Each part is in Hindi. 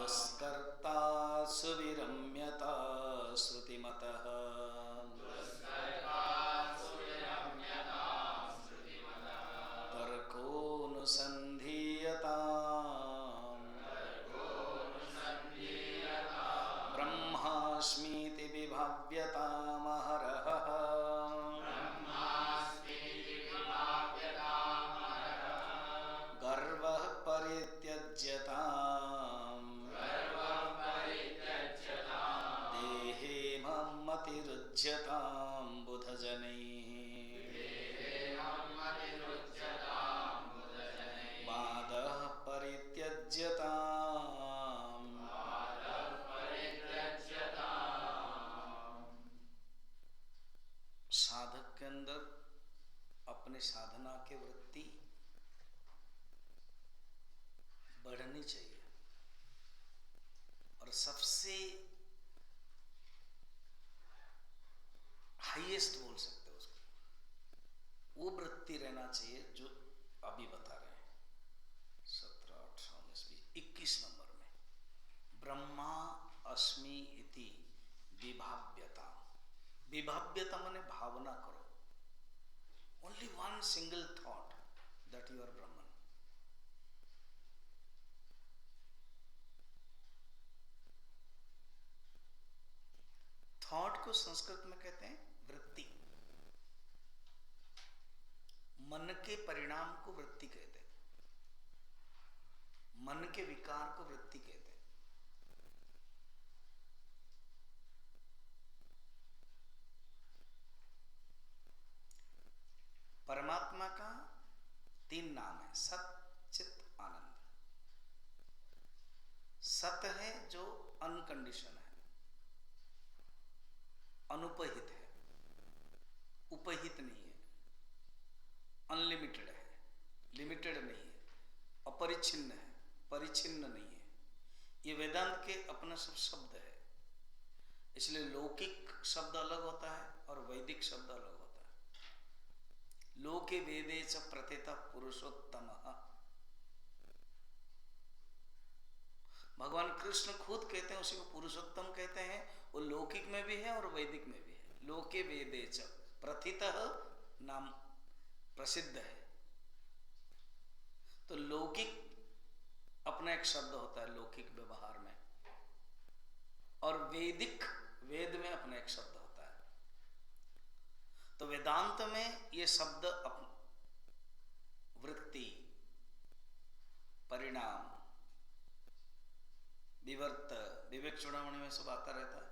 दुष्कर्ता सुविरम्यता श्रुतिमतः तर्कोऽनुसन्धीयताम् ब्रह्मास्मीति विभाव्यतामहरः गर्वः परित्यज्यताम् देहे ममतिरुज्यताम् बुधजनैः बाधः परित्यज्यताम्। साधक के अंदर अपनी साधना की वृत्ति बढ़नी चाहिए और सबसे हाईएस्ट बोल सकते हो उसको, वो वृत्ति रहना चाहिए जो अभी बता रहे हैं 17, 18, 19, 21 नंबर में ब्रह्मा अस्मि इति विभाव्यता। विभाव्यता माने भावना करो, only one single thought that you are Brahman. Thought को संस्कृत में कहते हैं वृत्ति। मन के परिणाम को वृत्ति कहते हैं, मन के विकार को वृत्ति कहते हैं। परमात्मा का 3 नाम है, सत चित आनंद। सत है जो अनकंडीशन है, अनुपहित है, उपहित नहीं है, अनलिमिटेड है, लिमिटेड नहीं है, अपरिच्छिन्न है, परिच्छिन्न नहीं है। ये वेदांत के अपना सब शब्द है, इसलिए लौकिक शब्द अलग होता है और वैदिक शब्द अलग होता है। लोके वेदे च प्रथितः पुरुषोत्तमः। भगवान कृष्ण खुद कहते हैं, उसी को पुरुषोत्तम कहते हैं। वो लौकिक में भी है और वैदिक में भी है। लोके वेदे च प्रथितः नाम प्रसिद्ध है। तो लौकिक अपना एक शब्द होता है लौकिक व्यवहार में, और वैदिक वेद में अपना एक शब्द होता है। तो वेदांत में ये शब्द वृत्ति, परिणाम, विवर्त, विवेक चूड़ामणि में सब आता रहता है।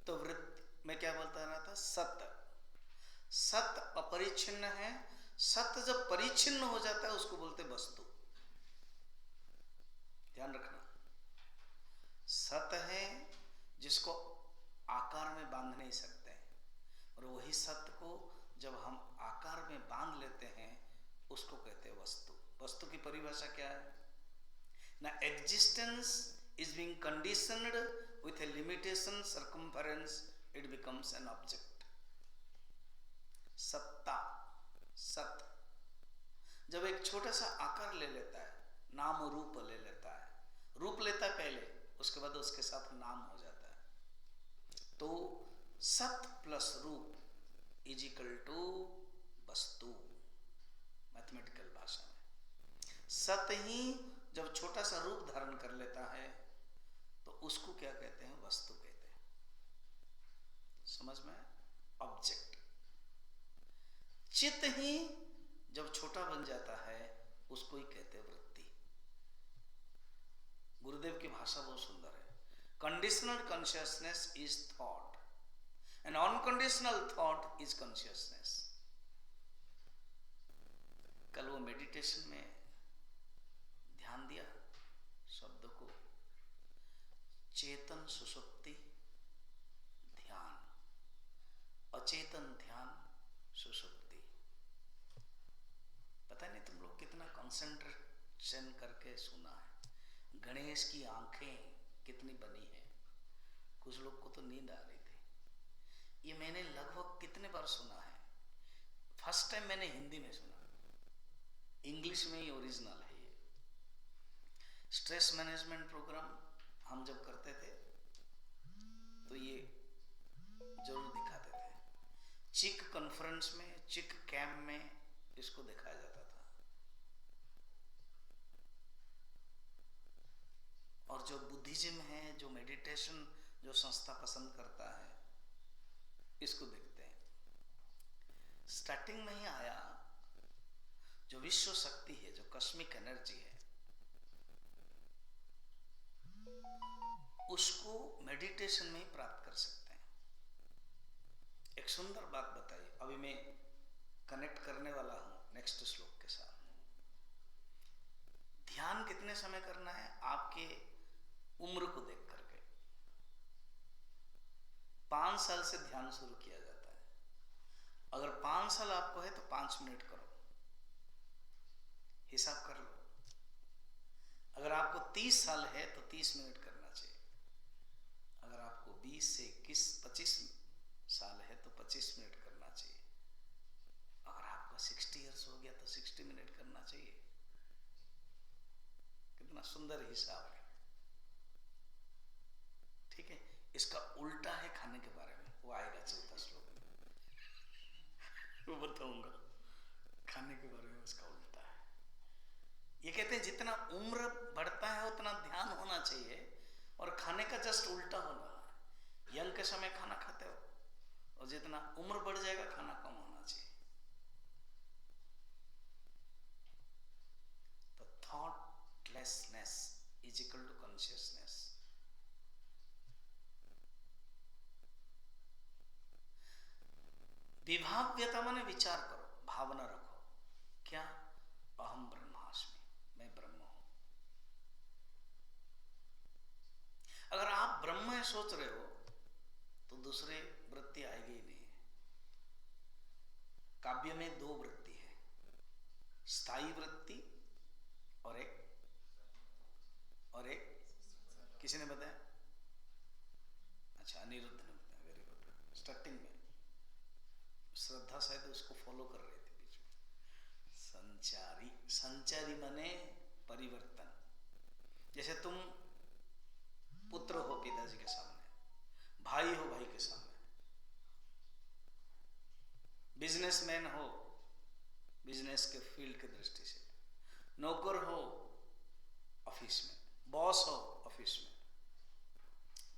तो वृत्ति में क्या बोलता रहा था? सत। सत अपरिच्छिन्न है। सत जब परिच्छिन्न हो जाता है उसको बोलते वस्तु। ध्यान रखना, सत है जिसको आकार में बांध नहीं सकते हैं, और वही सत्य को जब हम आकार में बांध लेते हैं उसको कहते हैं वस्तु। वस्तु की परिभाषा क्या है ना? Existence is being conditioned with a limitation circumference, it becomes an object. सत्ता, सत जब एक छोटा सा आकार ले लेता है, नाम रूप ले लेता है, रूप लेता है पहले, उसके बाद उसके साथ नाम हो जाता है। तो सत प्लस रूप इज इक्वल टू वस्तु, मैथमेटिकल भाषा में। सत ही जब छोटा सा रूप धारण कर लेता है तो उसको क्या कहते हैं? वस्तु कहते हैं। समझ में? ऑब्जेक्ट। चित्त ही जब छोटा बन जाता है उसको ही कहते हैं वृत्ति। गुरुदेव की भाषा बहुत सुंदर है। Conditional consciousness is thought and unconditional thought is consciousness. कल वो मेडिटेशन में ध्यान दिया शब्द को, चेतन सुषुप्ति ध्यान, अचेतन ध्यान सुषुप्ति। पता नहीं तुम लोग कितना कंसंट्रेशन करके सुना है। गणेश की आंखें कितनी बनी है, कुछ लोग को तो नींद आ रही थी। ये मैंने लगभग कितने बार सुना है, फर्स्ट टाइम मैंने हिंदी में सुना, इंग्लिश में ही ओरिजिनल है ये। स्ट्रेस मैनेजमेंट प्रोग्राम हम जब करते थे तो ये जरूर दिखाते थे। चिक कॉन्फ्रेंस में, चिक कैंप में इसको दिखाया जाता था। और जो बुद्धिज्म है, जो मेडिटेशन जो संस्था पसंद करता है, इसको देखते हैं। स्टार्टिंग में ही आया जो विश्व शक्ति है, जो कॉस्मिक एनर्जी है, उसको मेडिटेशन में ही प्राप्त कर सकते हैं। एक सुंदर बात बताई, अभी मैं कनेक्ट करने वाला हूं नेक्स्ट श्लोक के साथ। ध्यान कितने समय करना है? आपके उम्र को देख करके। 5 साल से ध्यान शुरू किया जाता है। अगर 5 साल आपको है तो 5 मिनट करो, हिसाब कर लो। अगर आपको 30 साल है तो 30 मिनट करना चाहिए। अगर आपको 20 से 21, 25 साल है तो 25 मिनट करना चाहिए। अगर आपका 60 इयर्स हो गया तो 60 मिनट करना चाहिए। कितना सुंदर हिसाब है, ठीक है। इसका उल्टा है खाने के बारे में, वो आएगा 14 श्लोक में, वो बताऊंगा। खाने के बारे में उसका उल्टा है। ये कहते हैं जितना उम्र बढ़ता है उतना ध्यान होना चाहिए, और खाने का जस्ट उल्टा होना है। यंग के समय खाना खाते हो, और जितना उम्र बढ़ जाएगा खाना कम होना चाहिए। तो thoughtlessness is equal to consciousness. विभाव्यता माने विचार करो, भावना रखो। क्या? अहम ब्रह्मास्मि, मैं ब्रह्म हूं। अगर आप ब्रह्म है सोच रहे हो तो दूसरे वृत्ति आएगी ही नहीं। काव्य में 2 वृत्ति है, स्थायी वृत्ति और एक किसी ने बताया? अच्छा, अनिरुद्ध ने बताया, वेरी गुड। स्टार्टिंग में श्रद्धा शायद उसको फॉलो कर रही थी बीच में। संचारी माने परिवर्तन। जैसे तुम पुत्र हो पिताजी के सामने, भाई हो भाई के सामने, बिजनेसमैन हो बिजनेस के फील्ड की दृष्टि से, नौकर हो ऑफिस में, बॉस हो ऑफिस में,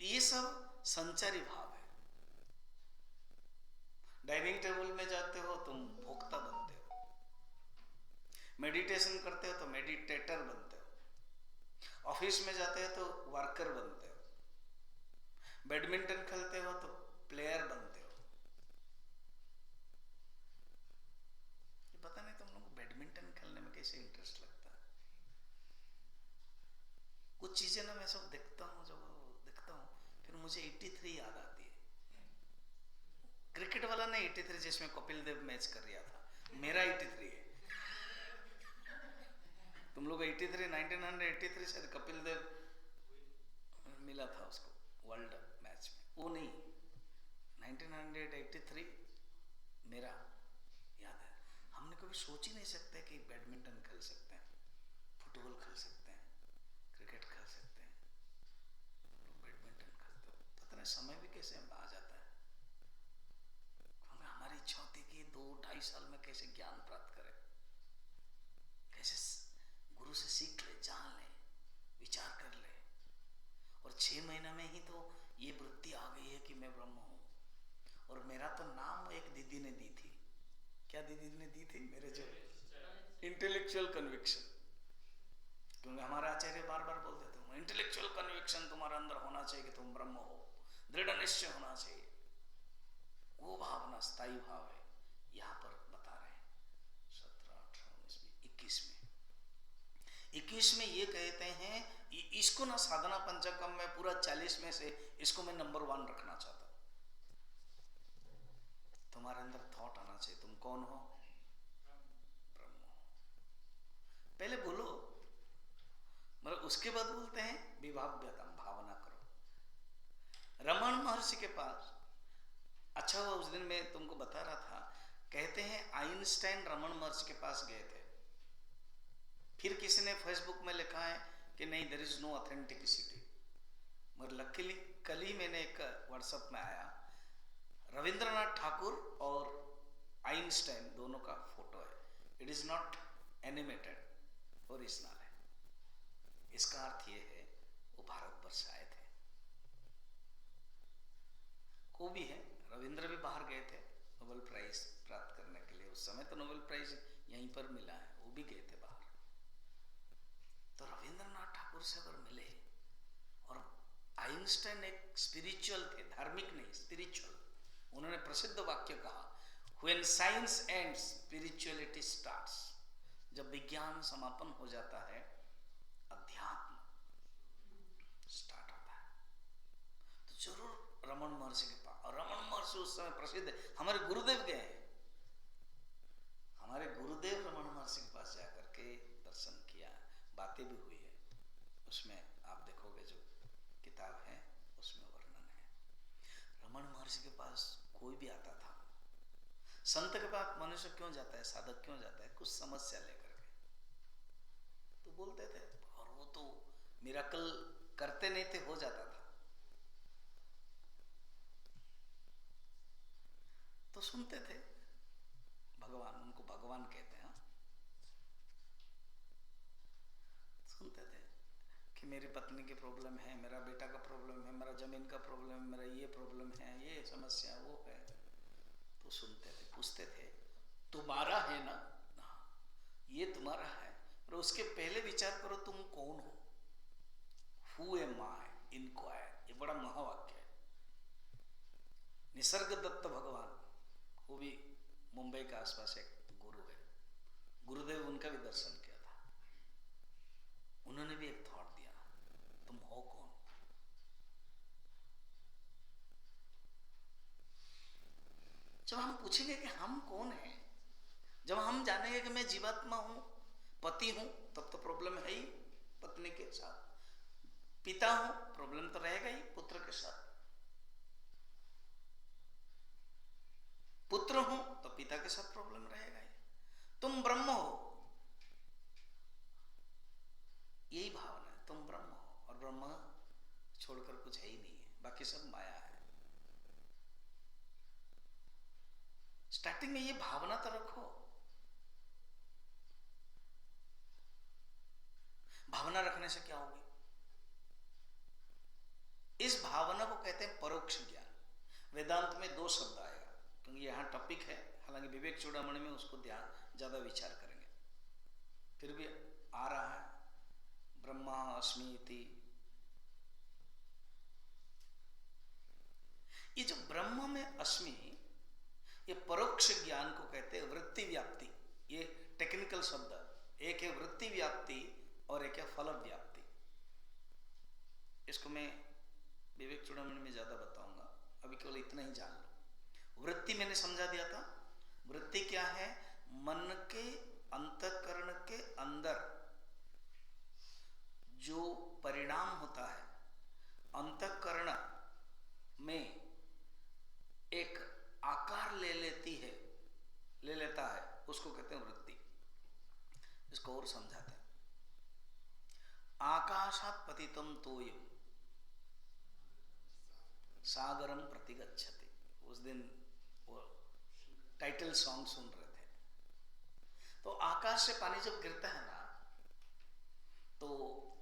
ये सब संचारी भाव है। डाइनिंग टेबल में जाते हो तुम भोक्ता बनते हो, मेडिटेशन करते हो तो मेडिटेटर बनते हो, ऑफिस में जाते हो तो वर्कर बनते हो, बैडमिंटन खेलते हो तो प्लेयर बनते हो। ये पता नहीं तुम लोगों को बैडमिंटन खेलने में कैसे इंटरेस्ट लगता है। कुछ चीजें ना मैं सब देखता हूँ, जब देखता हूँ फिर मुझे 83 याद आती है। क्रिकेट वाला नहीं 83 जिसमें कपिल देव मैच कर रहा था, मेरा 83 है। तुम लोग 83, 1983 शायद कपिल देव मिला था उसको वर्ल्ड मैच में, वो नहीं, 1983 मेरा याद है। हमने कभी सोच ही नहीं सकते कि बैडमिंटन खेल सकते हैं, फुटबॉल खेल सकते हैं, क्रिकेट खेल सकते हैं। लोग बैडमिंटन खेलते हो, पता नहीं समय भी कैसे आ जाता है। हमारी इच्छा होती कि 2-2.5 साल में कैसे ज्ञान प्राप्त करें, कैसे गुरु से सीख ले, जान ले, विचार कर ले, और 6 महीने में ही तो ये वृत्ति आ गई है कि मैं ब्रह्म हूं। और मेरा तो नाम एक दीदी ने दी थी। क्या दीदी ने दी थी? मेरे जो इंटेलेक्चुअल कन्विक्शन, क्योंकि हमारे आचार्य बार बार बोलते थे इंटेलेक्चुअल कन्विक्शन तुम्हारे अंदर होना चाहिए कि तुम ब्रह्म हो, दृढ़ निश्चय होना चाहिए। वो भावना स्थायी भाव है, यहां पर बता रहे हैं 17, 18, 19 में 21 में ये कहते हैं, इसको ना साधना पंचकम में पूरा 40 में से इसको मैं नंबर 1 रखना चाहता हूं। तुम्हारे अंदर थॉट आना चाहिए, तुम कौन हो? ब्रह्म हो। पहले बोलो, मतलब उसके बाद बोलते हैं विभाव्यतम, भावना करो। रमन महर्षि के पास, अच्छा हुआ उस दिन मैं तुमको बता रहा था कहते हैं आइंस्टाइन रमन महर्षि के पास गए थे, फिर किसी ने फेसबुक में लिखा है कि नहीं, देयर इज नो ऑथेंटिसिटी। मगर लकीली कल ही मैंने एक व्हाट्सएप में आया, रविंद्रनाथ ठाकुर और आइंस्टाइन दोनों का फोटो है। It is not animated, original है। इसका अर्थ ये है वो भारतवर्ष आए थे। को भी है, रविंद्र भी बाहर गए थे नोबेल प्राइज प्राप्त करने के लिए। उस समय तो नोबेल प्राइज यहीं पर मिला है, वो भी गए थे बाहर। तो रविंद्रनाथ ठाकुर से अगर मिले, और आइंस्टाइन एक स्पिरिचुअल थे, धार्मिक नहीं, स्पिरिचुअल। उन्होंने प्रसिद्ध वाक्य कहा, when science ends spirituality starts. जब विज्ञान समापन हो जाता है, अध्यात्म स्टार्ट होता है। तो जरूर रमन महर्षि के पास, और रमन महर्षि उस समय प्रसिद्ध है, हमारे गुरुदेव गए हैं। हमारे गुरुदेव रमन महर्षि के पास जाकर के दर्शन किया, बातें भी हुई है। उसमें आप देखोगे जो किताब है उसमें वर्णन है। रमन महर्षि के पास कोई भी आता था, संत के पास मनुष्य क्यों जाता है, साधक क्यों जाता है, कुछ समस्या लेकर के, तो बोलते थे, और वो तो मिराकल करते नहीं थे, हो जाता था, तो सुनते थे। भगवान, उनको भगवान कहते हैं, सुनते थे कि मेरी पत्नी की प्रॉब्लम है, मेरा बेटा का प्रॉब्लम है, मेरा जमीन का प्रॉब्लम है, मेरा ये प्रॉब्लम है, ये समस्या वो है। तो सुनते थे, पूछते थे, तुम्हारा है ना, ये तुम्हारा है, पर उसके पहले विचार करो तुम कौन हो। हु एम आई इंक्वायर, ये बड़ा महावाक्य है। निसर्ग दत्त भगवान, वो भी मुंबई के आसपास एक गुरु है, गुरुदेव, उनका भी दर्शन किया था। उन्होंने भी एक थॉट दिया, तुम हो कौन। जब हम पूछेंगे कि हम कौन हैं, जब हम जानेंगे कि मैं जीवात्मा हूं, पति हूं, तब तो प्रॉब्लम है ही पत्नी के साथ। पिता हूं, प्रॉब्लम तो रहेगा ही पुत्र के साथ। पुत्र हूं तो पिता के साथ प्रॉब्लम रहेगा ही। तुम ब्रह्म हो, यही भावना है, तुम ब्रह्म हो, और ब्रह्म छोड़कर कुछ है ही नहीं है, बाकी सब माया है। स्टार्टिंग में ये भावना तो रखो। भावना रखने से क्या होगी? इस भावना को कहते हैं परोक्ष ज्ञान। वेदांत में दो शब्द आएगा, क्योंकि यहां टॉपिक है, हालांकि विवेक चूड़ामणि में उसको ध्यान ज्यादा विचार करेंगे, फिर भी आ रहा है, ब्रह्मा अस्मि इति। ये जो ब्रह्म में अस्मि, ये परोक्ष ज्ञान को कहते हैं वृत्ति व्याप्ति। ये टेक्निकल शब्द, एक है वृत्ति व्याप्ति और एक है फल व्याप्ति। इसको मैं विवेक चूड़ामणि में ज्यादा बताऊंगा, अभी केवल इतना ही जान लो। वृत्ति मैंने समझा दिया था। वृत्ति क्या है? मन के अंतःकरण के अंदर जो परिणाम होता है, अंतःकरण में एक आकार ले लेता है, उसको कहते हैं वृत्ति। इसको और समझाते हैं। आकाशात् पतितं तोयं सागरम प्रतिगच्छति। उस दिन वो टाइटल सॉन्ग सुन रहे थे। तो आकाश से पानी जब गिरता है ना, तो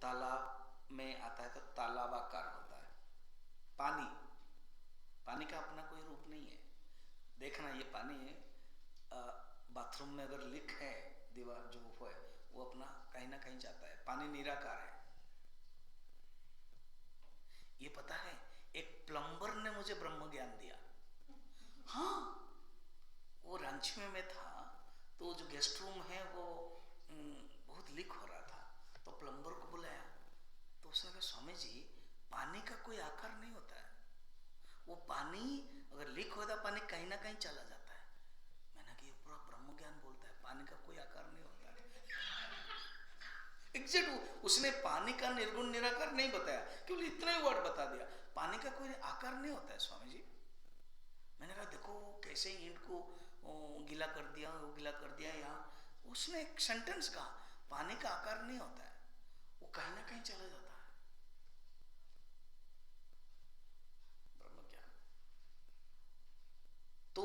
तालाब में आता है, तो तालाबाकार होता है। पानी का अपना कोई रूप नहीं है। देखना, ये पानी बाथरूम में अगर लीक है, दीवार जो है वो अपना कहीं ना कहीं जाता है। पानी निराकार है। ये पता है, एक प्लम्बर ने मुझे ब्रह्म ज्ञान दिया। हाँ, वो रांची में मैं था, तो जो गेस्ट रूम है वो बहुत लीक हो रहा था, तो प्लम्बर को बुलाया, तो उसने कहा, स्वामी जी, पानी का कोई आकार नहीं होता है, वो पानी अगर लीक होता है, पानी कहीं ना कहीं चला जाता है। मैंने कहा, ये पूरा ब्रह्म ज्ञान बोलता है, पानी का कोई आकार नहीं होता है। एग्जैक्ट उसने पानी का निर्गुण निराकार नहीं बताया, केवल इतना ही वर्ड बता दिया, पानी का कोई आकार नहीं होता है स्वामी जी। मैंने कहा, देखो कैसे ईंट को गीला कर दिया, वो गीला कर दिया, यहाँ उसने एक सेंटेंस कहा, पानी का आकार नहीं होता है, वो कहीं ना कहीं चला जाता है। ब्रह्म ज्ञान। तो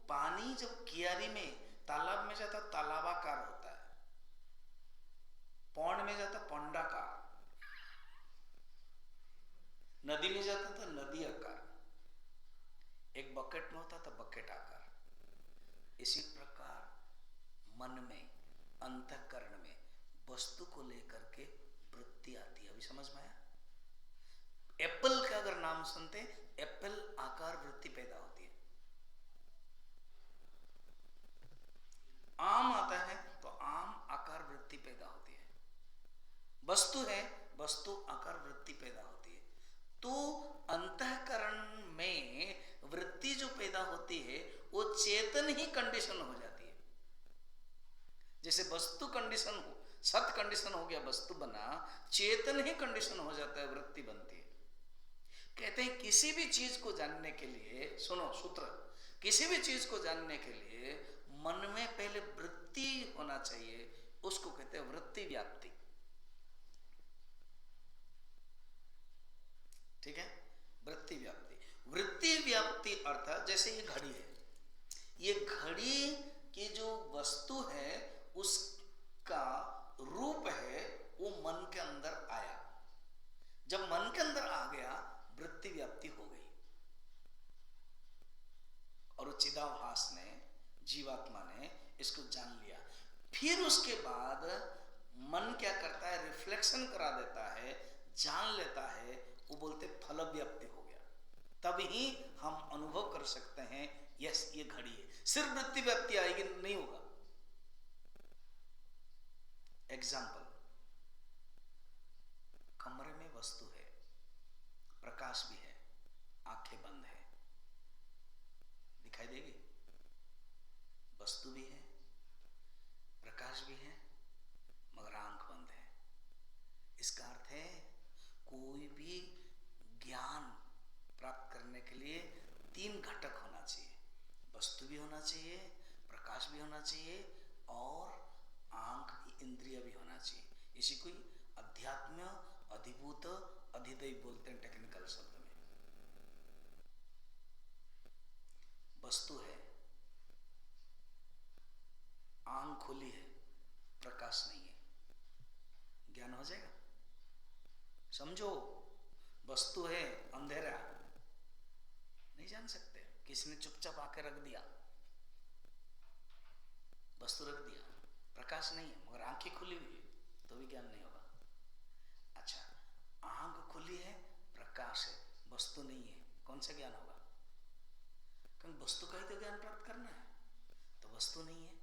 पानी जब कियारी में, तालाब में जाता तालाबाकार होता है, पौंड में जाता पौंडाकार, नदी में जाता था नदी आकार, एक बकेट में होता था बकेट आकार। इसी प्रकार मन में, अंतःकरण में वस्तु को लेकर के वृत्ति आती है। अभी समझ में आया? एप्पल का अगर नाम सुनते, एप्पल आकार वृत्ति पैदा होती है। आम आता है तो आम आकार वृत्ति पैदा होती है। वस्तु है, वस्तु आकार वृत्ति पैदा होती है। तो अंतःकरण में वृत्ति जो पैदा होती है वो चेतन ही कंडीशन हो जाती है। जैसे वस्तु कंडीशन हो, सत कंडीशन हो गया, वस्तु बना, चेतन ही कंडीशन हो जाता है, वृत्ति बनती है। कहते हैं किसी भी चीज को जानने के लिए, सुनो सूत्र, किसी भी चीज को जानने के लिए मन में पहले वृत्ति होना चाहिए, उसको कहते हैं वृत्ति व्याप्ति। ठीक है, वृत्ति व्याप्ति। वृत्ति व्याप्ति अर्थात जैसे ये घड़ी है, ये घड़ी की जो वस्तु है उसका रूप है, वो मन के अंदर आया। जब मन के अंदर आ गया, वृत्ति व्याप्ति हो गई, और चिदाभास ने, जीवात्मा ने इसको जान लिया। फिर उसके बाद मन क्या करता है, रिफ्लेक्शन करा देता है, जान लेता है, वो बोलते फल व्याप्ति हो गया। तभी हम अनुभव कर सकते हैं यस ये घड़ी है। सिर्फ वृत्ति व्याप्ति आएगी नहीं होगा। एग्जाम्पल, कमरे में वस्तु है, प्रकाश भी है, आंखें बंद है, दिखाई देगी? वस्तु भी है, प्रकाश भी है, मगर आंख बंद है। इसका अर्थ है कोई भी ज्ञान प्राप्त करने के लिए तीन घटक होना चाहिए, वस्तु भी होना चाहिए, प्रकाश भी होना चाहिए, और आंख इंद्रिय भी होना चाहिए। इसी को अध्यात्म, अधिभूत, अधिदैव बोलते हैं टेक्निकल शब्द में। वस्तु है, आंख खुली है, प्रकाश नहीं है, ज्ञान हो जाएगा? समझो, वस्तु है, अंधेरा, नहीं जान सकते, किसी ने चुपचाप आके रख दिया, वस्तु रख दिया, प्रकाश नहीं है, मगर आंखें खुली हुई है, तो भी ज्ञान नहीं होगा। अच्छा, आंख खुली है, प्रकाश है, वस्तु नहीं है, कौन सा ज्ञान होगा? क्योंकि वस्तु का ही तो ज्ञान प्राप्त करना है, तो वस्तु नहीं है।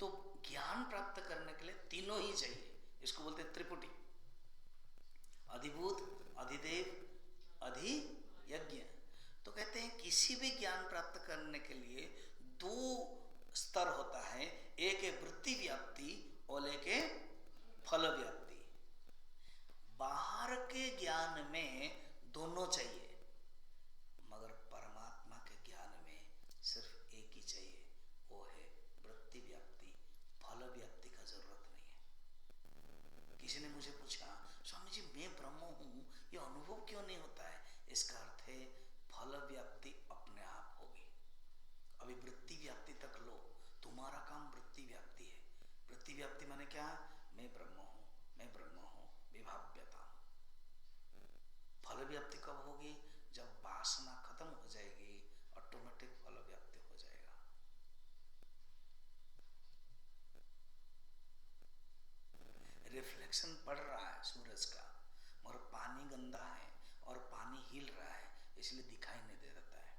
तो ज्ञान प्राप्त करने के लिए तीनों ही चाहिए, इसको बोलते हैं त्रिपुटी, अधिभूत, अधिदेव, अधियज्ञ। तो कहते हैं किसी भी ज्ञान प्राप्त करने के लिए दो स्तर होता है, एक है वृत्ति व्याप्ति और एक है फल व्याप्ति। बाहर के ज्ञान में दोनों चाहिए, मगर परमात्मा के ज्ञान में सिर्फ एक ही चाहिए, वो है वृत्ति व्याप्ति। फल व्याप्ति का जरूरत नहीं है। किसी ने मुझे पूछा, स्वामी जी मैं ब्रह्म हूं, ये अनुभव क्यों नहीं होता है? इसका अर्थ है फल व्याप्ति अपने आप होगी। अभी वृत्ति व्याप्ति तक लो, तुम्हारा काम वृत्ति व्याप्ति है। वृत्ति व्याप्ति माने क्या? मैं ब्रह्म हूं, मैं ब्रह्म हूं, विभाव्यता। फल व्याप्ति कब होगी? जब वासना खत्म हो जाएगी, ऑटोमेटिक फल व्याप्ति हो जाएगा। रिफ्लेक्शन पड़ रहा है सूरज का, और पानी गंदा है और पानी हिल रहा है, इसलिए दिखाई नहीं दे देता है।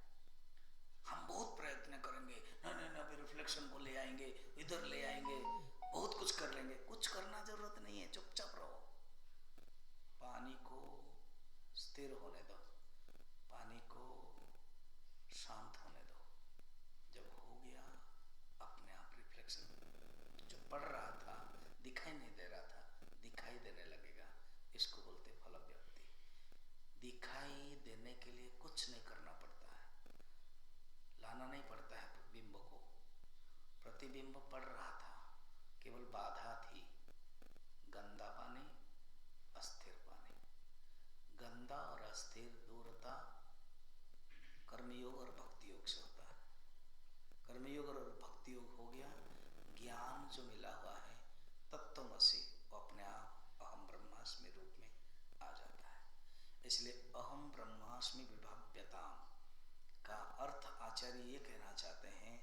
हम बहुत प्रयत्न करेंगे, नहीं अभी रिफ्लेक्शन को ले आएंगे, इधर ले आएंगे, बहुत कुछ कर लेंगे, कुछ करना जरूरत नहीं है, चुपचाप रहो। पानी को स्थिर होने दो, पानी को शांत होने दो। जब हो गया, अपने आप रिफ्लेक्शन जो पड़ रहा था, दिखाई नहीं दे रहा था, दिखाई देने लगेगा। इसको बोलते फल व्याप्ति। दिखाई देने के लिए कुछ नहीं करना पड़ता है, लाना नहीं पड़ता है प्रतिबिंब पड़ रहा था, केवल बाधा थी गंदा पानी, अस्थिर पानी। गंदा और अस्थिर दूरता कर्मयोग और भक्ति योग से होता है। कर्मयोग और भक्ति योग हो गया, ज्ञान जो मिला हुआ है तत्वमसि वो अपने आप अहम ब्रह्मास्मि रूप में आ जाता है। इसलिए अहम ब्रह्मास्मि विभाव्यताम का अर्थ आचार्य ये कहना चाहते हैं,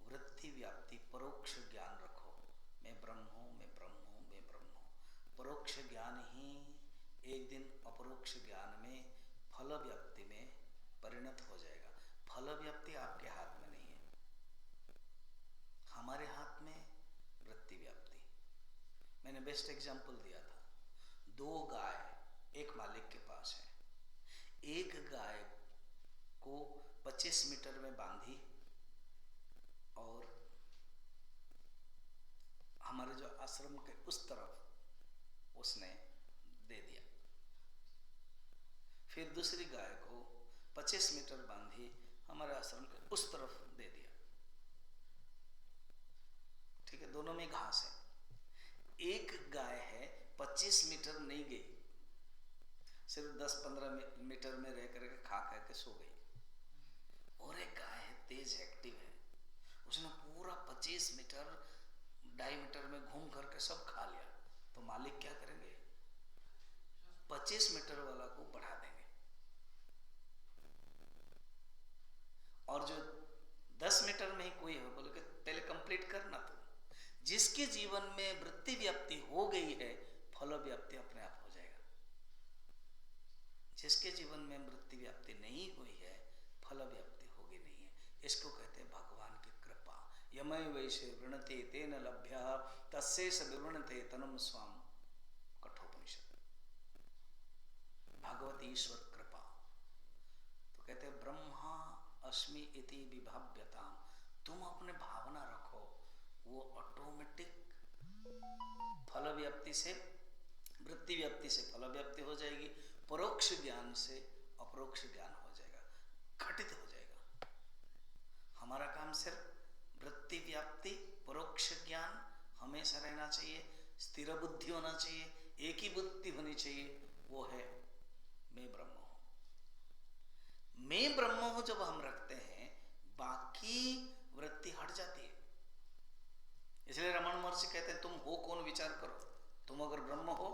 वृत्ति व्याप्ति परोक्ष ज्ञान रखो, मैं ब्रह्म हूँ, मैं ब्रह्म हूँ, मैं ब्रह्म हूँ। परोक्ष ज्ञान ही एक दिन अपरोक्ष ज्ञान में फल व्याप्ति में परिणत हो जाएगा। फल व्याप्ति आपके हाथ में नहीं है, हमारे हाथ में वृत्ति व्याप्ति। मैंने बेस्ट एग्जाम्पल दिया था, दो गाय एक मालिक के पास है। एक गाय को 25 मीटर में बांधी और हमारे जो आश्रम के उस तरफ उसने दे दिया। फिर दूसरी गाय को 25 मीटर बांधी हमारे आश्रम के उस तरफ दे दिया। ठीक है, दोनों में घास है। एक गाय है 25 मीटर नहीं गई, सिर्फ 10-15 मीटर में रह करके खा के सो गई। और एक गाय है तेज एक्टिव है, उसने पूरा 25 मीटर डायमीटर में घूम करके सब खा लिया। तो मालिक क्या करेंगे, 25 मीटर वाला को बढ़ा देंगे, और जो 10 मीटर में ही कोई है बोले कि पहले कंप्लीट करना। तो जिसके जीवन में वृत्ति व्याप्ति हो गई है फल व्याप्ति अपने आप हो जाएगा। जिसके जीवन में वृत्ति व्याप्ति नहीं हुई है फल व्याप्ति होगी नहीं है। इसको कहते हैं भगवान की कृपा। यमय वैसे वृणते तेन लभ्य तस्से स विवृणते तनुम स्वाम, कठोपनिषद। भगवत ईश्वर कृपा। तो कहते हैं ब्रह्मा अस्मि इति विभाव्यताम, तुम अपने भावना रखो, वो ऑटोमेटिक फल व्याप्ति से वृत्ति व्याप्ति से फल व्याप्ति हो जाएगी, परोक्ष ज्ञान से अपरोक्ष ज्ञान हो जाएगा, घटित हो जाएगा। हमारा काम सिर्फ वृत्ति व्याप्ति परोक्ष ज्ञान हमेशा रहना चाहिए, स्थिर बुद्धि होना चाहिए, एक ही बुद्धि होनी चाहिए, वो है मैं ब्रह्म हूं। मैं ब्रह्म हूं जब हम रखते हैं बाकी वृत्ति हट जाती है। इसलिए रमन महर्षि कहते हैं तुम हो कौन विचार करो, तुम अगर ब्रह्म हो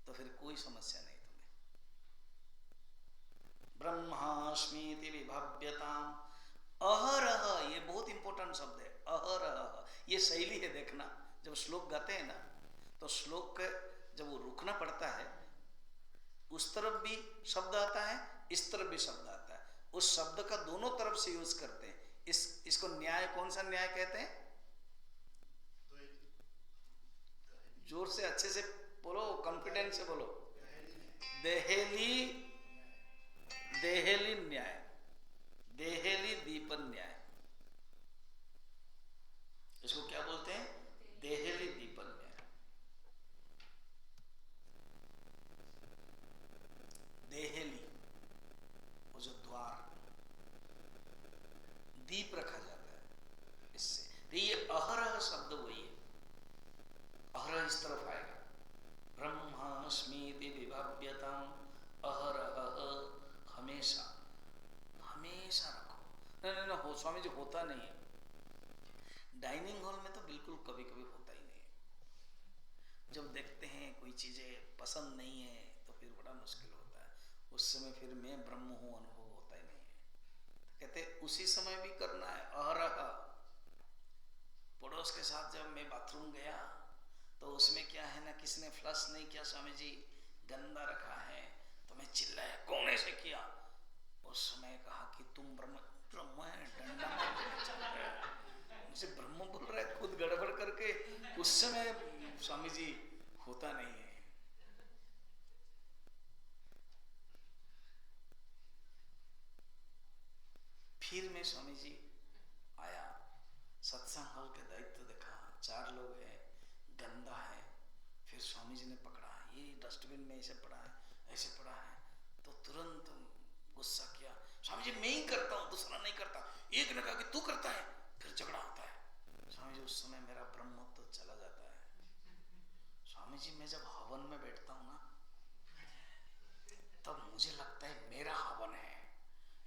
तो फिर कोई समस्या नहीं तुम्हें। ब्रह्मास्मीति विभाव्यताम अहरह, ये बहुत इंपॉर्टेंट शब्द है अहरह। ये शैली है, देखना जब श्लोक गाते हैं ना तो श्लोक जब वो रुकना पड़ता है, उस तरफ भी शब्द आता है, इस तरफ भी शब्द आता है, उस शब्द का दोनों तरफ से यूज करते हैं। इसको न्याय, कौन सा न्याय कहते हैं? जोर से अच्छे से बोलो, कॉन्फिडेंस से बोलो। देहेली, देहेली न्याय, देहेली दीपन न्याय, इसको क्या बोलते हैं? देहेली दीपन न्याय। देहेली वो जो द्वार दीप रखा जाता है इससे, तो ये अहरह शब्द वही है। अहरह इस तरफ आएगा, ब्रह्मास्मीति विभाव्यताम अहरह, हमेशा हमेशा रखो। नहीं हो स्वामी जी, होता नहीं है। डाइनिंग हॉल में तो बिल्कुल कभी कभी होता ही नहीं है। जब देखते हैं कोई चीजें पसंद नहीं है तो फिर बड़ा मुश्किल होता है, उस समय फिर मैं ब्रह्म हूं अनुभव होता ही नहीं है। तो कहते उसी समय भी करना है अहरह। पड़ोस के साथ जब मैं बाथरूम गया तो उसमें क्या है ना, किसने फ्लश नहीं किया स्वामी जी, गंदा रखा है, तो मैं चिल्लाया, कौन ऐसे किया? उस समय कहा कि तुम ब्रह्म है, डंडा मार के चल रहा है, मुझे ब्रह्म बोल रहा है खुद गड़बड़ करके। उस समय स्वामी जी होता नहीं है। फिर मैं स्वामी जी आया, सत्संग हॉल के दायित्व देखा, 4 लोग हैं, गंदा है। फिर स्वामी जी ने पकड़ा, ये डस्टबिन में ऐसे पड़ा है, ऐसे पड़ा है, तो तुरंत गुस्सा किया, स्वामी जी मैं ही करता हूँ, दूसरा नहीं करता। एक ने कहा कि तू करता है, फिर झगड़ा होता है। स्वामी जी उस समय मेरा ब्रह्म तो चला जाता है। स्वामी जी मैं जब हवन में बैठता हूँ ना, तब मुझे लगता है मेरा हवन है,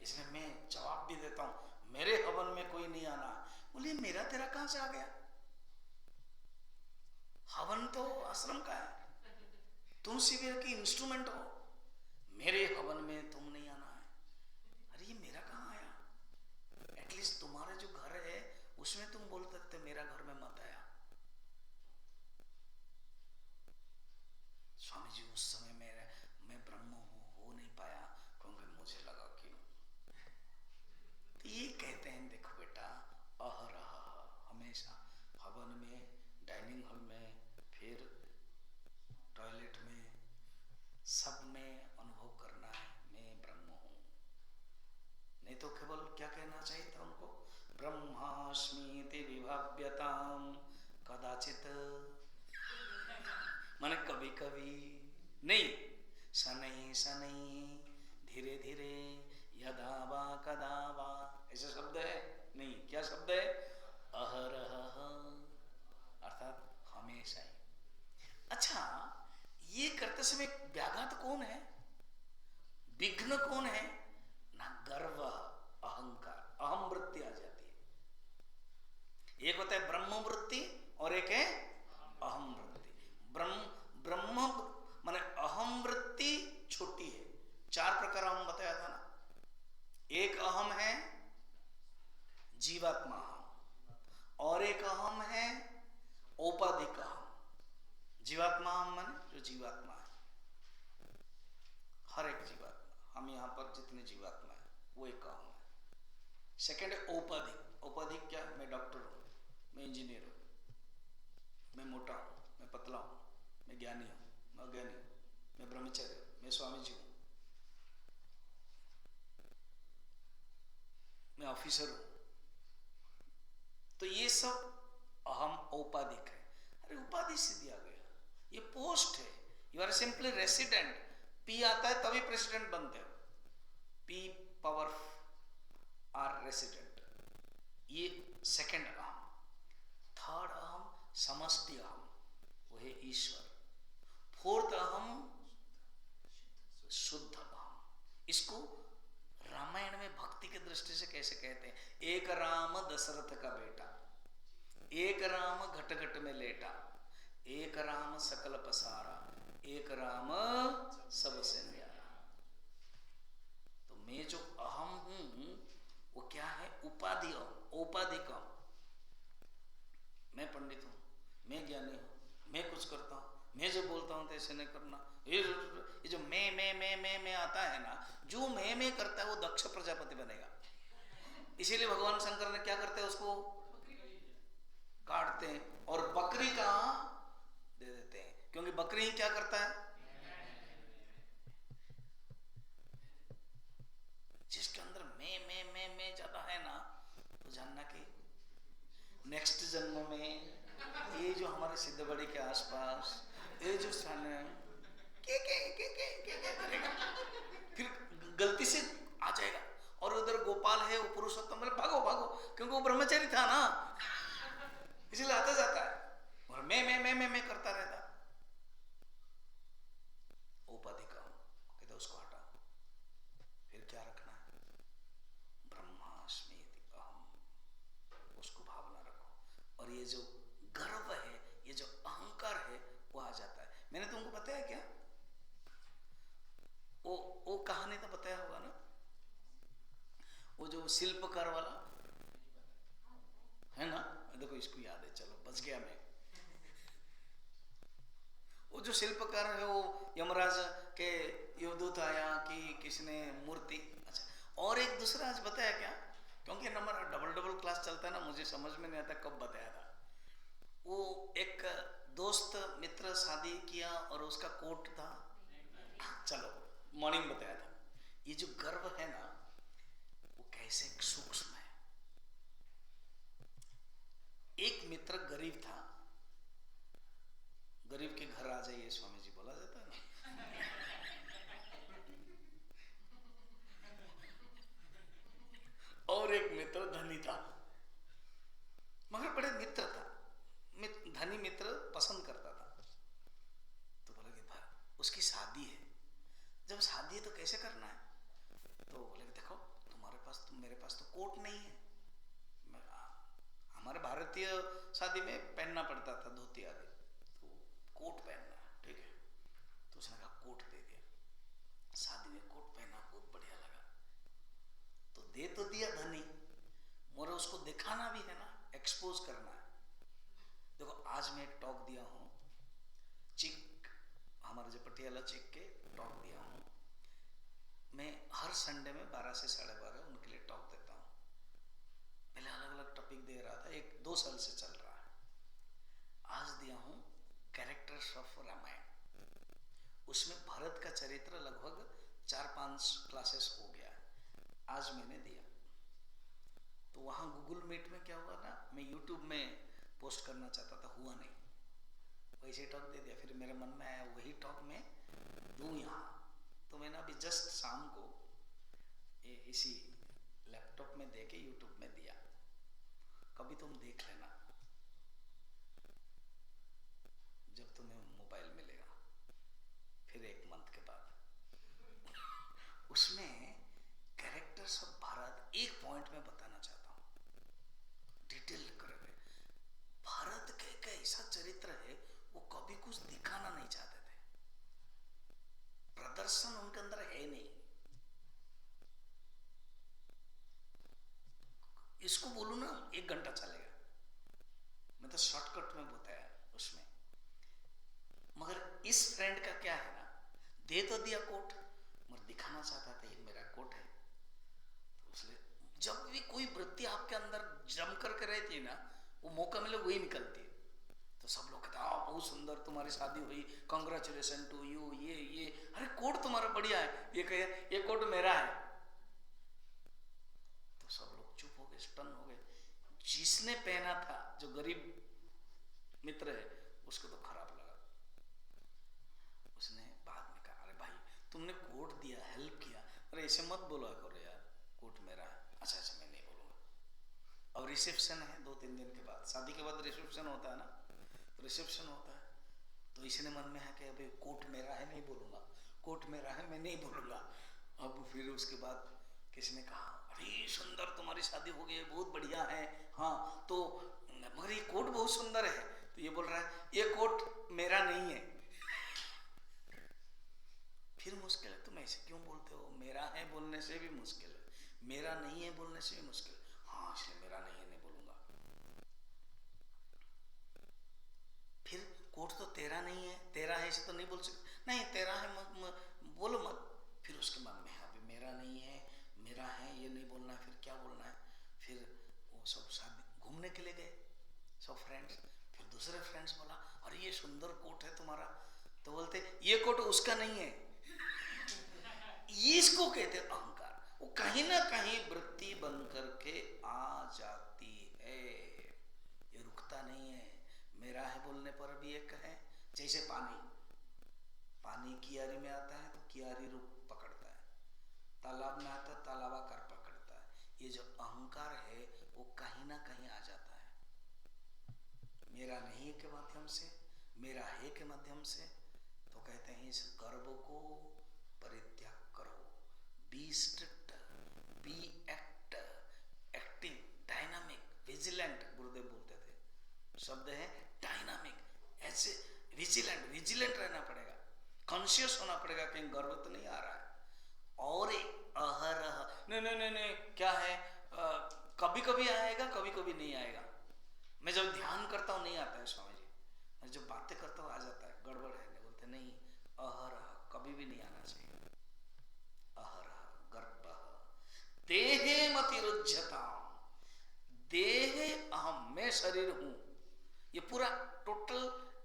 इसलिए मैं जवाब भी देता हूँ, मेरे हवन में कोई नहीं आना। बोलिए मेरा तेरा कहां से आ गया? हवन तो आश्रम का है, तुम शिविर की इंस्ट्रूमेंट हो, मेरे हवन में तुम नहीं आना है। अरे ये मेरा कहां आया? एटलीस्ट तुम्हारे जो घर है उसमें तुम बोल सकते मेरा घर में मत आया। स्वामी जी उस समय मैं ब्रह्म हो नहीं पाया, क्योंकि मुझे लगा कि तो ये कहते हैं देखो बेटा, अहरह हमेशा हवन में, डाइनिंग हॉल में, फिर टॉयलेट में, सब में अनुभव करना है मैं ब्रह्म हूं। नहीं तो केवल क्या कहना चाहिए था उनको, ब्रह्मास्मीति विभाव्यताम कदाचित, माने कभी कभी नहीं, शनै शनै धीरे धीरे यदा वा कदा वा, ऐसा शब्द है नहीं, क्या शब्द है? अहरह, अर्थात हमेशा ही। अच्छा, ये करते समय व्याघात कौन है, विघ्न कौन है? ना गर्व, अहंकार, अहम वृत्ति आ जाती है। एक होता है ब्रह्म वृत्ति और एक है अहम वृत्ति। ब्रह्म माने अहम वृत्ति छोटी है, 4 प्रकार हम बताया था ना। एक अहम है जीवात्मा अहम, और एक अहम है औपाधिक अहम। जीवात्मा अहम माने जो जीवात्मा है, हर एक जीवात्मा, हम यहां पर जितने जीवात्मा है वो एक अहम है। सेकंड है औपाधिक। औपाधिक क्या? मैं डॉक्टर हूं, मैं इंजीनियर हूं, मैं मोटा हूं, मैं पतला हूं, मैं ज्ञानी हूं, मैं अज्ञानी हूं, मैं ब्रह्मचारी हूं, मैं स्वामी जी हूं, मैं ऑफिसर हूं। तो ये सब अहम औपाधिक है। अरे उपाधि से दिया गया, ये पोस्ट है, you are simply resident. P आता है तभी प्रेसिडेंट बनते हो, पी पावर आर रेसिडेंट। ये सेकंड अहम। थर्ड अहम समष्टि अहम, वो है ईश्वर। फोर्थ अहम शुद्ध अहम। इसको रामायण में भक्ति की दृष्टि से कैसे कहते हैं? एक राम दशरथ का बेटा, एक राम घट घट में लेटा, एक राम सकल पसारा, एक राम सबसे न्यारा। तो मैं जो अहम हूं वो क्या है? उपाधि, औपाधिक। मैं पंडित हूं, मैं ज्ञानी हूं, मैं कुछ करता हूं, मैं जो बोलता हूं तो ऐसे नहीं करना। ये जो मैं आता है ना, जो मैं करता है वो दक्ष प्रजापति बनेगा। इसीलिए भगवान शंकर ने क्या करते हैं, उसको काटते हैं और बकरी का दे देते हैं, क्योंकि बकरी ही क्या करता है? जिसके अंदर मैं ज्यादा है ना, तो जानना कि नेक्स्ट जन्म में ये जो हमारे सिद्धबड़ी के आसपास ये जो स्थान है के करेगा, फिर गलती से आ जाएगा। और उधर गोपाल है, वो पुरुषोत्तम, मतलब भागो भागो, क्योंकि वो ब्रह्मचारी था ना, इसलिए आता जाता है और मैं करता रहता। औपाधिक कहते उसको हटाओ, फिर क्या रखना है? ब्रह्मास्मीति अहम, उसको भावना रखो। और ये जो गर्व है, ये जो अहंकार है, वो आ जाता है। मैंने तुमको बताया क्या, वो कहानी तो बताया होगा ना, वो जो शिल्पकार वाला है ना, देखो इसको याद है, चलो बच गया मैं। वो जो शिल्पकार है, वो यमराज के युवदूत आया कि किसने मूर्ति, अच्छा। और एक दूसरा आज बताया क्या, क्योंकि हमारा डबल क्लास चलता है ना, मुझे समझ में नहीं आता कब बताया था। वो एक दोस्त मित्र शादी किया और उसका कोट था, चलो मॉर्निंग बताया था। ये जो गर्व है ना, वो कैसे सूक्ष्म है। एक मित्र गरीब था, गरीब के घर आ जाइए स्वामी जी बोला जाता है ना। और एक मित्र धनी था, मगर बड़े मित्र था, धनी मित्र पसंद करता था। तो बोला कि भाई उसकी शादी है, जब शादी है तो कैसे करना है? तो बोले कि देखो तुम्हारे पास मेरे पास तो कोट नहीं है, हमारे भारतीय शादी में पहनना पड़ता था धोती आदि, तो कोट पहनना है, ठीक है। तो उसने कहा कोट दे दिया, शादी में कोट पहना, बहुत बढ़िया लगा, तो दे तो दिया धनी, मोरे उसको दिखाना भी है ना, एक्सपोज करना है। देखो आज मैं एक टॉक दिया हूँ, चिक हमारे जो पटियाला चिक के टॉक दिया हूँ, मैं हर संडे में 12 से 12:30 उनके लिए टॉक देता हूँ। पहले अलग अलग टॉपिक दे रहा था, 1-2 साल से चल रहा है। आज दिया हूँ कैरेक्टर्स ऑफ रामायण, उसमें भरत का चरित्र लगभग 4-5 क्लासेस हो गया, आज मैंने दिया। तो वहाँ गूगल मीट में क्या हुआ ना, मैं यूट्यूब में पोस्ट करना चाहता था, हुआ नहीं, वैसे टॉक दे दिया। फिर मेरे मन में आया वही टॉक मैं दूँ यहाँ, तो मैंने अभी जस्ट शाम को इसी लैपटॉप में दे के यूट्यूब में दिया, कभी तुम देख लेना जब तुम्हें मोबाइल मिलेगा, फिर 1 मंथ के बाद। उसमें कैरेक्टर्स ऑफ भारत एक पॉइंट में बताना चाहता हूँ, डिटेल करके। भारत के एक ऐसा चरित्र है, वो कभी कुछ दिखाना नहीं चाहते थे, प्रदर्शन उनके अंदर है नहीं। इसको बोलूं ना 1 घंटा चलेगा, मैं तो शॉर्टकट में बताया उसमें। मगर इस फ्रेंड का क्या है ना, दे तो दिया कोट, मगर दिखाना चाहता था ये मेरा कोट है। तो इसलिए जब भी कोई वृत्ति आपके अंदर जम करके रहती है ना, वो मौका मिले वही निकलती है। तो सब लोग कहते हैं बहुत सुंदर तुम्हारी शादी हुई, कांग्रेचुलेशन टू यू, ये अरे कोट तुम्हारा बढ़िया है, ये कहे ये कोट मेरा है। तो सब लोग चुप हो गए, स्टन हो गए। जिसने पहना था, जो गरीब मित्र है, उसको तो खराब लगा। उसने बाद में कहा अरे भाई तुमने कोट दिया, हेल्प किया, अरे ऐसे मत बोला करो यार, कोट मेरा है। अच्छा मैं नहीं बोलूंगा। और रिसेप्शन है 2-3 दिन के बाद, शादी के बाद रिसेप्शन होता है ना, रिसेप्शन होता है, तो इसने मन में है कि अभी कोट मेरा है नहीं बोलूंगा, कोट मेरा है मैं नहीं बोलूंगा। अब फिर उसके बाद किसी ने कहा अरे सुंदर तुम्हारी शादी हो गई है, बहुत बढ़िया है, हाँ तो मगर ये कोट बहुत सुंदर है। तो ये बोल रहा है ये कोट मेरा नहीं है। फिर मुश्किल है, तुम ऐसे क्यों बोलते हो, मेरा है बोलने से भी मुश्किल है, मेरा नहीं है बोलने से भी मुश्किल है। हाँ इसलिए मेरा नहीं है नहीं बोलूंगा। फिर कोट तो तेरा नहीं है, तेरा है इसे तो नहीं बोल सकते, नहीं तेरा है बोलो मत। फिर उसके मन में है अभी मेरा नहीं है, मेरा है ये नहीं बोलना है, फिर क्या बोलना है। फिर वो सब शादी घूमने के लिए गए सब फ्रेंड्स। फिर दूसरे फ्रेंड्स बोला अरे ये सुंदर कोट है तुम्हारा, तो बोलते ये कोट उसका नहीं है। ये इसको कहते अहंकार, वो कहीं ना कहीं वृत्ति बन करके आ जाती है, ये रुकता नहीं है। मेरा है बोलने पर भी एक है, जैसे पानी कियारी में आता है तो कियारी रूप पकड़ता है, तालाब में आता है तालाबाकार पकड़ता है। ये जो अहंकार है वो कहीं ना कहीं आ जाता है मेरा नहीं के माध्यम से, मेरा है के माध्यम से। तो कहते हैं इस गर्व को परित्याग करो, be strict, be active, dynamic, vigilant. गुरुदेव बोलते थे, शब्द है डायनामिक, ऐसे विजिलेंट रहना पड़ेगा, कॉन्शियस होना पड़ेगा कहीं गर्व तो नहीं आ रहा है। और अहरह नहीं क्या है, कभी कभी आएगा कभी कभी नहीं आएगा। मैं जब ध्यान करता हूँ नहीं आता है स्वामी जी, मैं जब बातें करता हूँ आ जाता है, गड़बड़ है। बोलते नहीं, अहरह कभी भी नहीं आना चाहिए। अहरह गर्भ देहे मतिरुज्यता, देहे अहम, मैं शरीर हूं, ये पूरा टोटल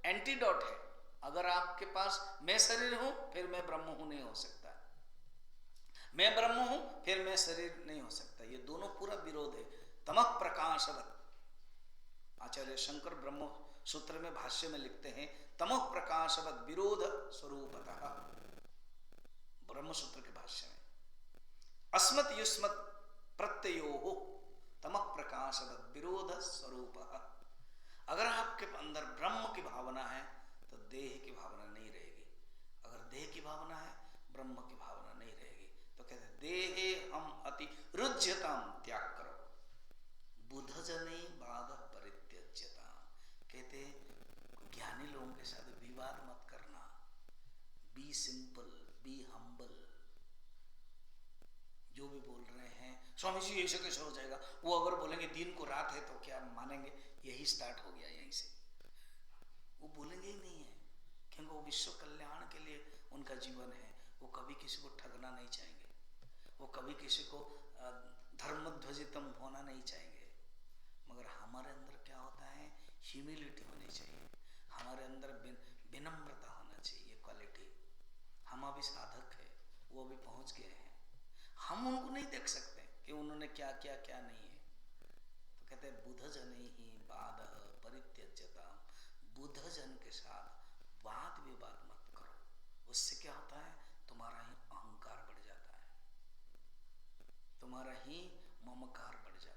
एंटीडोट है। अगर आपके पास मैं शरीर हूं फिर मैं ब्रह्म हूं नहीं हो सकता, मैं ब्रह्म हूं फिर मैं शरीर नहीं हो सकता, ये दोनों पूरा विरोध है। तमः प्रकाशवत्, आचार्य शंकर ब्रह्म सूत्र में भाष्य में लिखते हैं तमः प्रकाशवत् विरोध स्वरूपतः, ब्रह्म सूत्र के भाष्य में अस्मत् युष्मत् प्रत्ययोः तमः प्रकाश नाशवत विरोध स्वरूप। अगर आपके अंदर ब्रह्म की भावना है तो देह की भावना नहीं रहेगी, अगर देह की भावना है ब्रह्म की भावना नहीं रहेगी। तो कहते देहे हम अति रुज्यताम, त्याग करो, बुध जने बाध परित्यज्यता। कहते ज्ञानी लोगों के साथ विवाद मत करना, बी सिंपल, बी हम्बल। जो भी बोल रहे हैं स्वामी जी ऐसे कैसे हो जाएगा, वो अगर बोलेंगे दिन को रात है तो क्या मानेंगे? यही स्टार्ट हो गया यहीं से, वो बोलेंगे ही नहीं है, क्योंकि वो विश्व कल्याण के लिए उनका जीवन है। वो कभी किसी को ठगना नहीं चाहेंगे, वो कभी किसी को धर्मध्वजितम होना नहीं चाहेंगे। मगर हमारे अंदर क्या होता है, ह्यूमिलिटी होनी चाहिए, हमारे अंदर विनम्रता होना चाहिए, क्वालिटी। हम अभी साधक है, वो अभी पहुंच गए हैं, हम उनको नहीं देख सकते कि उन्होंने क्या किया क्या नहीं है। तो कहते हैं बुध जन ही बाध परित्यज्यता, बुध जन के साथ वाद विवाद मत करो। उससे क्या होता है, तुम्हारा ही अहंकार बढ़ जाता है, तुम्हारा ही ममकार बढ़ जाता है।